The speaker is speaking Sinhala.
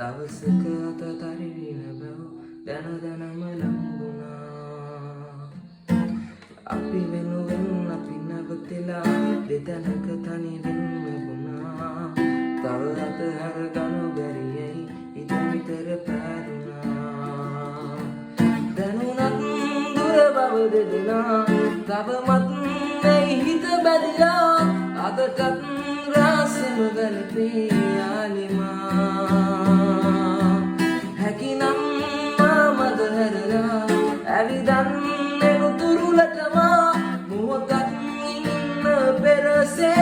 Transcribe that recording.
දවසක අත තරිරින බව දැන දැනම ලංගුණා. අපි වෙනුවෙන් අපි නැවතිලා දෙතැනක තනි වෙන්න වුණා. තව අතහැර ගනු බැරියයි හිත විතර පැරුණා. දැනුණත් දුර බව දෙදෙනා තවමත් නැයි හිත බැඳිලා අදටත් රාසෙම ගලපේ යාලිමා. හැකිනම් මද හැරලා ඇවිදන්නේ උතුරුලටම මොහොතක් ඉන්න පෙරසේ